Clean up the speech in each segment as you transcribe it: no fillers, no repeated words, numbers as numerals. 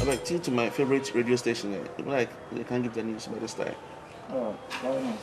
I like tune to my favorite radio station. Like they can't give the news by this time. Oh, very nice.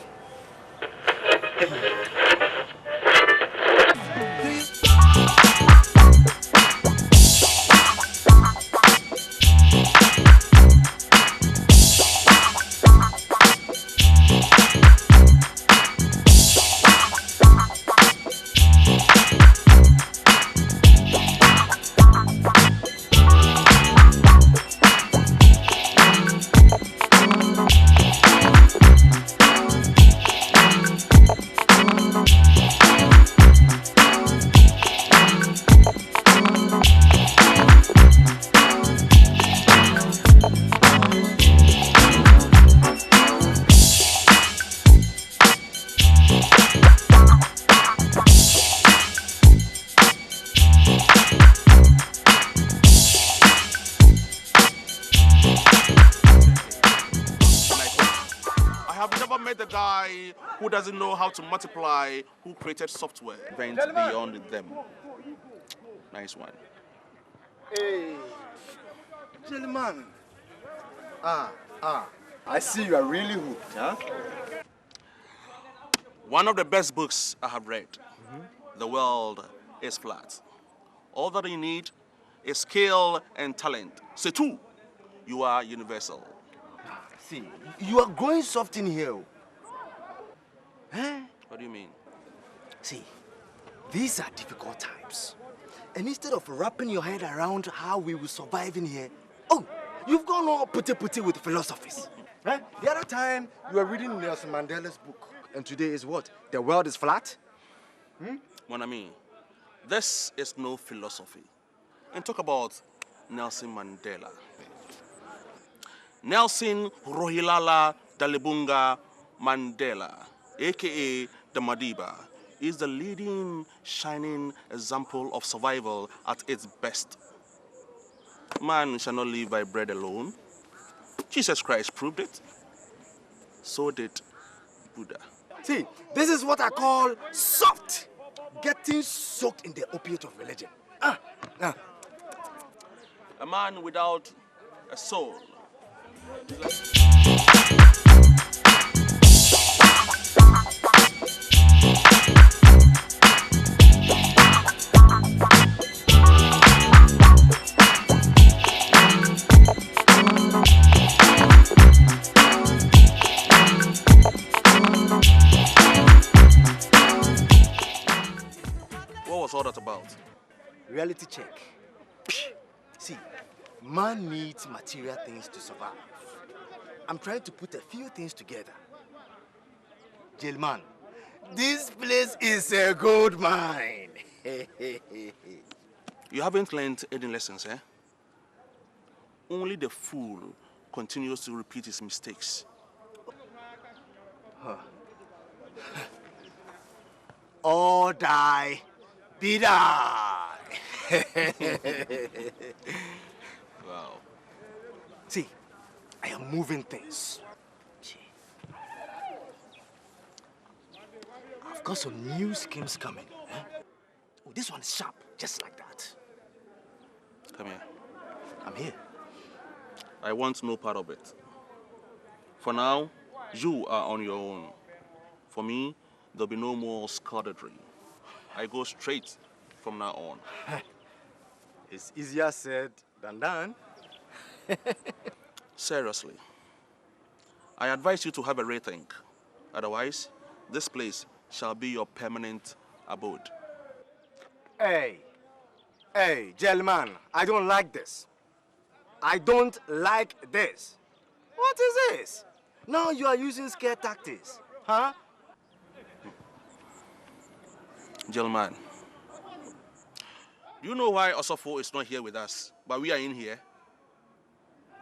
Who doesn't know how to multiply, who created software, went beyond them. Nice one. Hey, gentlemen. I see you are really hooked, huh? One of the best books I have read. The world is flat. All that you need is skill and talent. C'est tout. You are universal. See, you are going soft in here. Huh? What do you mean? See, these are difficult times. And instead of wrapping your head around how we will survive in here, oh, you've gone all putty with philosophies. Huh? The other time, you were reading Nelson Mandela's book. And today is what? The world is flat? Mon ami, this is no philosophy. And talk about Nelson Mandela. Nelson Rohilala Dalibunga Mandela, a.k.a. the Madiba, is the leading, shining example of survival at its best. Man shall not live by bread alone. Jesus Christ proved it. So did Buddha. See, this is what I call soft. Getting soaked in the opiate of religion. A man without a soul. What was all that about? Reality check. See, man needs material things to survive. I'm trying to put a few things together. Jailman, this place is a gold mine. You haven't learned any lessons, eh? Only the fool continues to repeat his mistakes. Or die, be die. Wow. See, I am moving things. I've got some new schemes coming. Huh? Oh, this one is sharp, just like that. Come here. I'm here. I want no part of it. For now, you are on your own. For me, there'll be no more scuttlery. I go straight from now on. It's easier said than done. Seriously, I advise you to have a rethink. Otherwise, this place shall be your permanent abode. Hey, gentleman, I don't like this. I don't like this. What is this? Now you are using scare tactics, huh? Gentleman, do you know why Osofo is not here with us, but we are in here?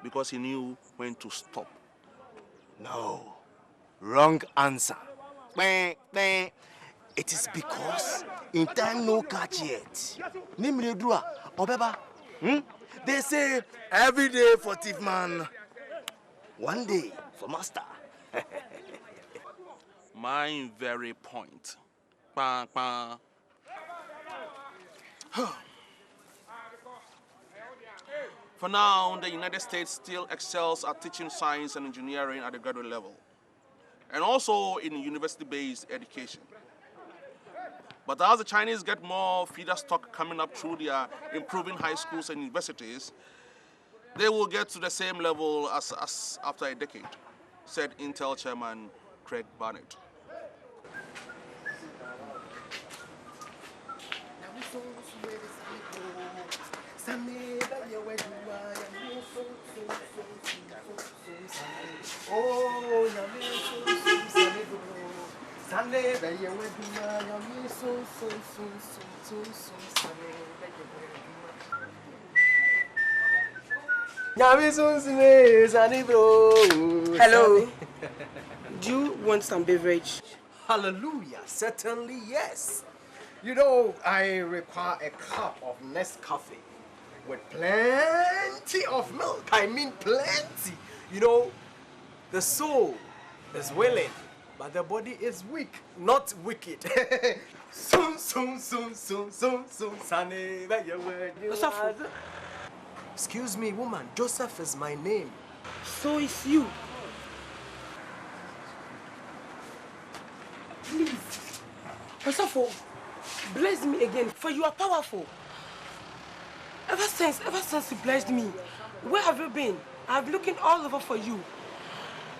Because he knew when to stop. No, wrong answer. It is because in time no catch yet. Nimredua, Obeba. They say every day for thief man, one day for master. My very point. Bah, bah. For now, the United States still excels at teaching science and engineering at the graduate level, and also in university-based education. But as the Chinese get more feeder stock coming up through their improving high schools and universities, they will get to the same level as us after a decade, said Intel chairman Craig Barnett. Hello. Do you want some beverage? Hallelujah, certainly yes. You know, I require a cup of Nescafe with plenty of milk. I mean plenty. You know, the soul is willing, but the body is weak, not wicked. Excuse me, woman. Joseph is my name. So is you. Please. Osafo, bless me again, for you are powerful. Ever since you blessed me, where have you been? I've been looking all over for you.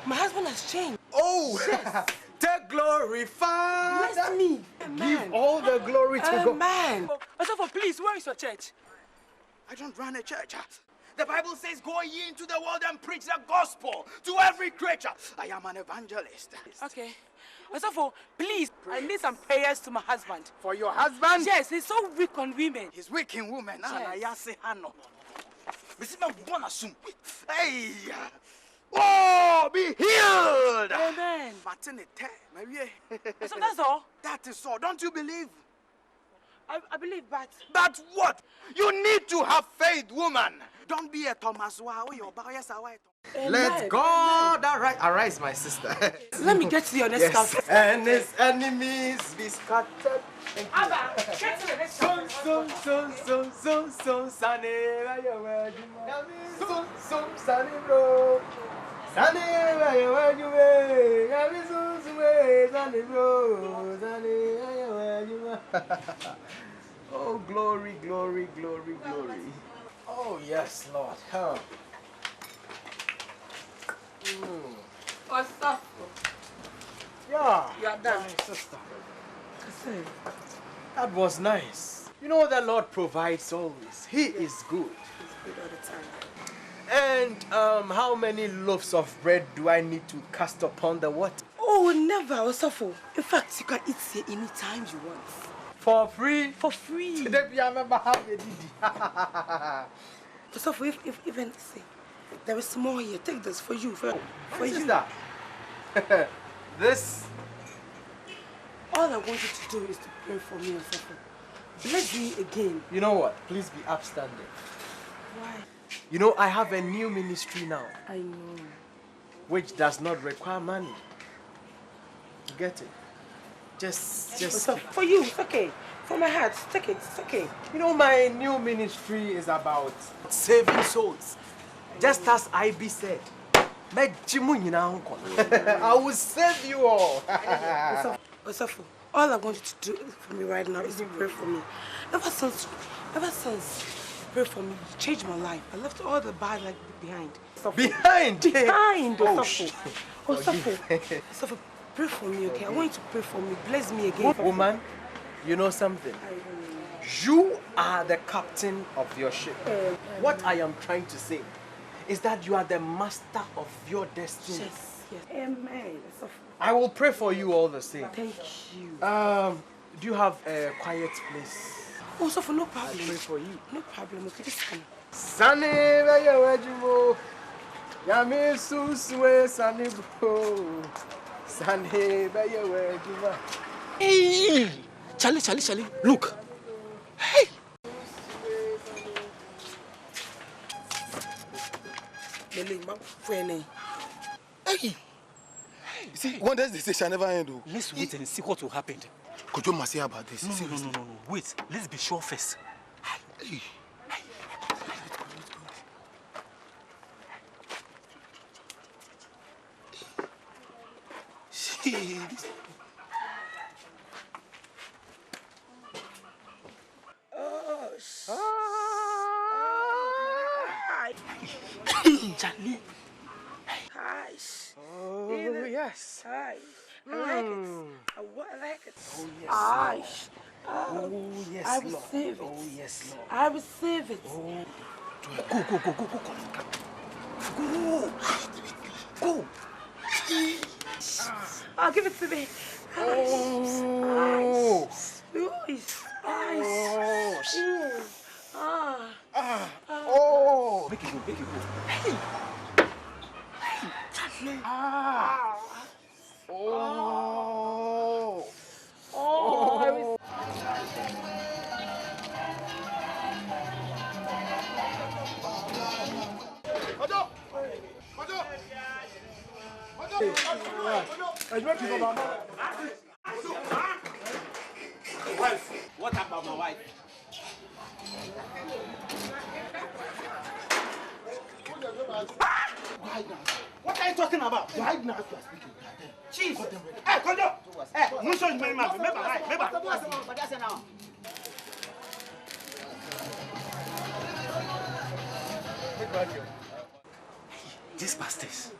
My husband has changed. Oh, yes. Take glory, Father. Bless me. Give all the glory to God. Amen. Osafo, please, where is your church? I don't run a church. The Bible says, go ye into the world and preach the gospel to every creature. I am an evangelist. Okay. Osafo, please, I need some prayers to my husband. For your husband? Yes, he's so weak on women. He's weak in women. Yes. Hey! Oh, be healed! Amen. So that's all? That is all. Don't you believe? I believe, but... But what? You need to have faith, woman. Don't be a Thomas. Let God arise, my sister. Let me get to your next house. And his enemies be scattered. Abba, get to the next house. Oh, glory, glory, glory, glory. Oh, yes, Lord. Huh. Osafo. Yeah. You are done. My sister. That was nice. You know the Lord provides always. He is good. He's good all the time. And how many loaves of bread do I need to cast upon the water? Oh, never, Osafo. In fact, you can eat here anytime you want. For free? For free. Osafo, if even say, there is more here. Take this for you. For you. Sister. This. All I want you to do is to pray for me, Osafo. Bless me again. You know what? Please be upstanding. Why? You know, I have a new ministry now. I know. Which does not require money. You get it? Just. Osafo, for you, it's okay. For my heart, take it, it's okay. You know, my new ministry is about saving souls. Just as Ibi said. I will save you all. Osafo, all I want you to do for me right now is to pray for me. Ever since you prayed for me, you changed my life. I left all the bad life behind. Behind? Behind, Oh, Osafo. Osafo, pray for me, okay? I want you to pray for me. Bless me again. Woman, you know something? You are the captain of your ship. What I am trying to say is that you are the master of your destiny. Yes, yes. Amen. I will pray for you all the same. Thank you. Do you have a quiet place? Oh, so for no problem. I'll pray for you. No problem. Okay, just come. Sunny, where you Yami suswe sunny bro. Sunny, where you Hey! Charlie, look. Hey! Hey! You see, one day they say shall never end. Let's wait and see what will happen. Could you must say about this? No. Wait, let's be sure first. Hey. Charlie. Hi. Oh, yes. Hi. I like it. I like it. Oh, yes. Hi. Oh, yes, I Lord. receive it. Oh, yes, Lord. I receive it. Oh. Go. Go. I'll give it to me. Oh. Nice. Oh. Make it go. Hey. Charlie. Oh. What about my wife? What are you talking about? Why now you are speaking? Chief! Hey, Kojo! Hey, no show me man. Remember. These bastards.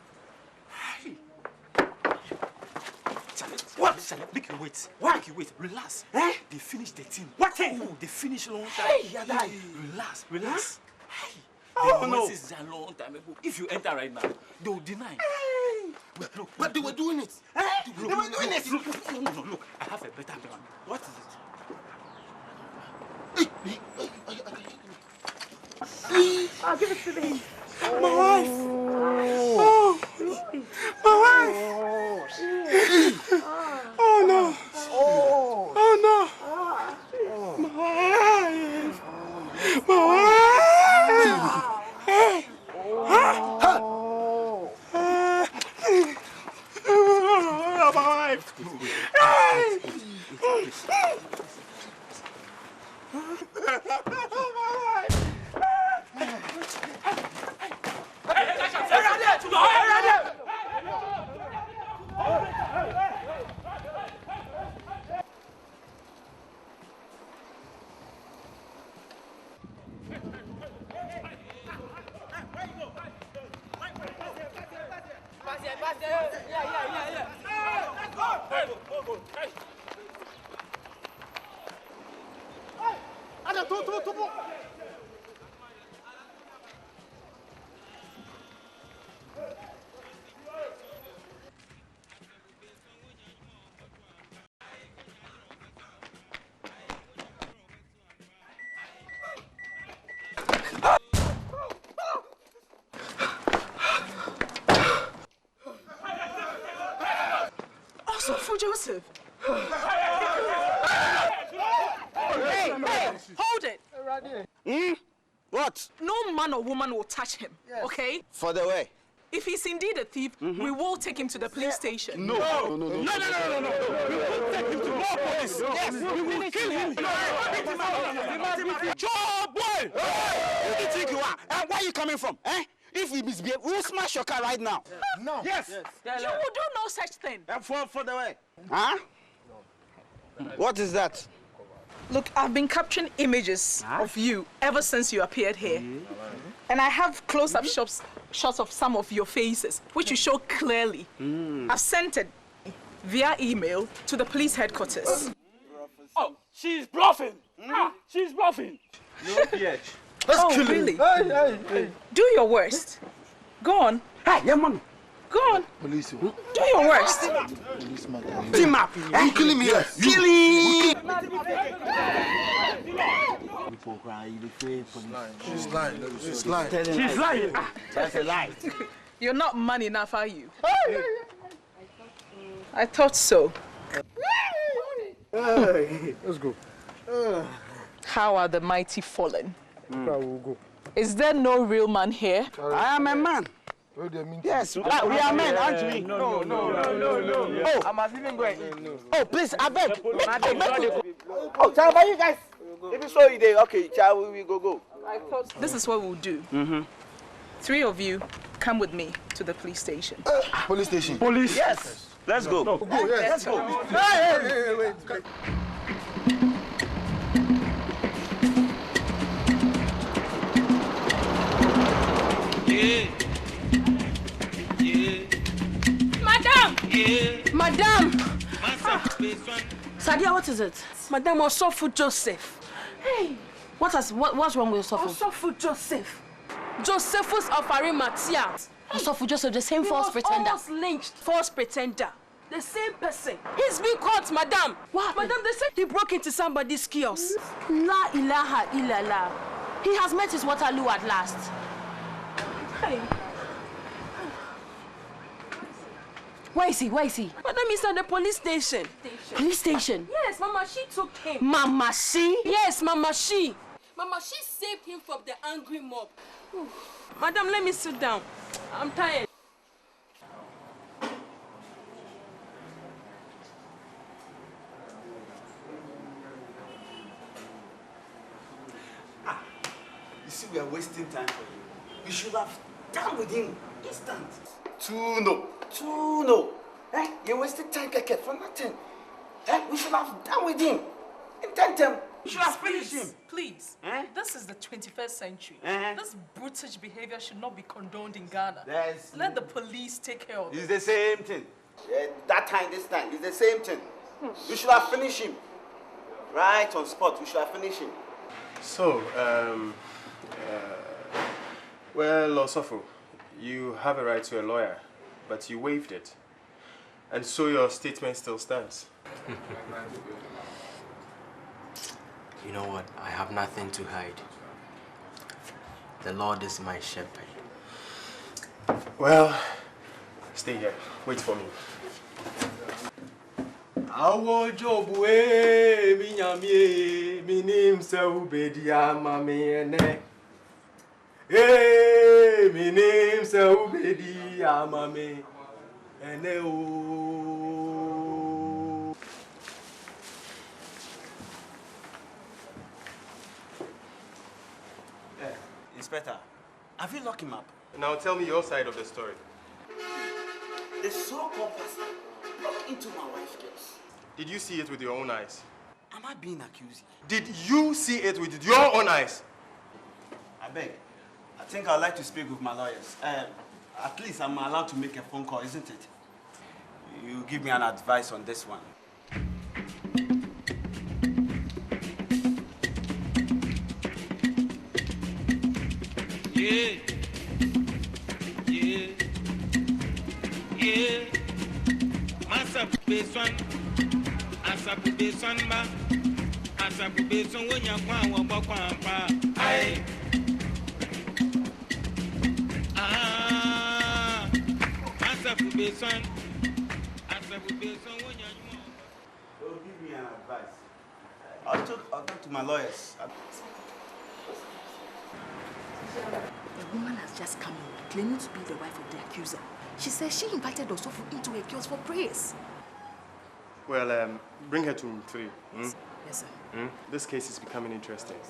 What? Make you wait. Why? Make you wait. Relax. Eh? They finished the team. What team? Oh, they finished long time. Hey, yeah, that. Relax. Hey. Oh, the no. This is a long time ago. If you enter right now, they will deny. Look, But they were doing it. Eh? They were doing it. Look. I have a better plan. What is it? I'll give it to me. My wife. My wife. Oh no. Oh no. My wife. My wife. Hey. My wife. Also, for Joseph. Hey, hold it. What? No man or woman will touch him, okay? For the way. If he's indeed a thief, we will take him to the police station. No. We will take him to law police. Yes, we will kill him. Joe boy! Who do you think you are? And where are you coming from? Eh? If we misbehave, we will smash your car right now. No. Yes. You will do no such thing. And for the way. Huh? What is that? Look, I've been capturing images of you ever since you appeared here. And I have close-up shots of some of your faces, which you show clearly. I've sent it via email to the police headquarters. Oh, she's bluffing. She's bluffing. No PH. Oh, really? Hey. Do your worst. Go on. Hey, yeah, man. Go on. Police. Do your worst. Team up. You killing me? Killing. She's lying. She's lying. That's a lie. You're not man enough, are you? I thought so. Let's go. How are the mighty fallen? We'll go. Is there no real man here? I am a man. Yes, we are men, aren't we? No. Oh, I must even go in. oh, please, I beg. Oh, child, you guys. If you saw it, okay, child, we go. I thought this is what we'll do. 3 of you come with me to the police station. Police station. Police. Yes. Let's go. No, go, yes. Let's go. Hey, wait. Yeah. Madam! Yeah. Madam! Master, Sadia, what is it? Madam, Osofu Joseph. Hey! What's wrong with Osofu? Osofu Joseph. Josephus of Arimathea. Osofu Joseph, the same false pretender. Almost lynched. False pretender. The same person. He's been caught, madam. What? Madam, they said he broke into somebody's kiosk. La ilaha illallah. He has met his Waterloo at last. Hey. Where is he? Where is he? Madam, he's at the police station. Police station? Yes, Mama, she took him. Mama, she? Yes, Mama, she. Mama, she saved him from the angry mob. Madam, let me sit down. I'm tired. You see, we are wasting time for you. You should have done with him instant. Two no. Two no. Eh? You're wasting time, Keke, for nothing. Eh? We should have done with him. Intent him. We should have finished him. Please, this is the 21st century. This brutish behavior should not be condoned in Ghana. Yes. Let the police take care of it. It's the same thing. That time, this time, it's the same thing. We should have finished him. Right on spot, we should have finished him. So, well, Osofu, you have a right to a lawyer, but you waived it. And so your statement still stands. You know what? I have nothing to hide. The Lord is my shepherd. Well, stay here. Wait for me. Awo job we mi nyamie mi nim se ubedi ama me ene. Eh mi nim se ubedi ama me ene o. Inspector, have you locked him up? Now tell me your side of the story. The so-called person broke into my wife's case. Did you see it with your own eyes? Am I being accused? Did you see it with your own eyes? I beg. I think I'd like to speak with my lawyers. At least I'm allowed to make a phone call, isn't it? You give me an advice on this one. Yeah. Yeah. Yeah. Masa beson. Asa beson ba. Asa beson wonya kwa wo kwa pa. Ai. Ah. Asa beson. Asa beson wonya nyu. So give me an advice. I'll talk to my lawyers. A woman has just come in, claiming to be the wife of the accuser. She says she invited Osofu into her kiosk for prayers. Well, bring her to room 3. Yes, yes sir. This case is becoming interesting.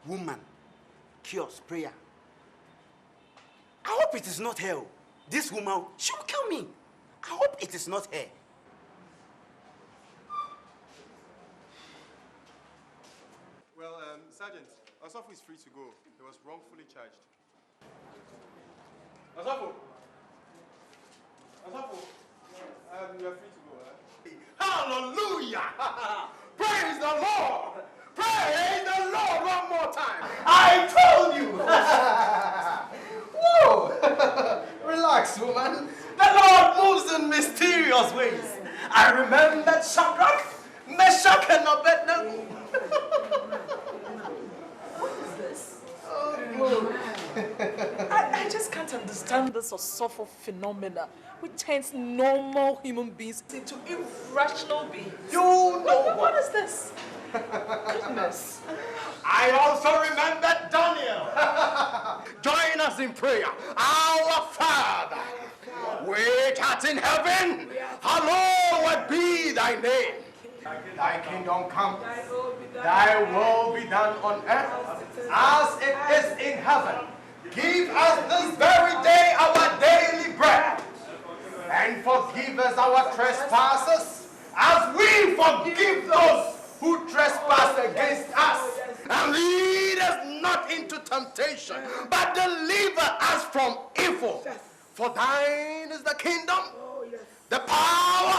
Woman, kiosk, prayer. I hope it is not her. This woman, she will kill me. I hope it is not her. Well, Sergeant, Osofu is free to go. He was wrongfully charged. Osofu! Osofu! You are free to go, Hallelujah! Praise the Lord! Praise the Lord one more time! I told you! Whoa! Relax, woman. The Lord moves in mysterious ways. I remember Shadrach, Meshach, and Abednego. I just can't understand this Osofu phenomena, which turns normal human beings into irrational beings. You know What is this? Goodness. I also remember Daniel. Join us in prayer. Our Father, which art in heaven, hallowed be thy name. Thy kingdom come, thy will be done on earth as it is in heaven. Give us this very day our daily bread, and forgive us our trespasses as we forgive those who trespass against us. And lead us not into temptation, but deliver us from evil. For thine is the kingdom, the power,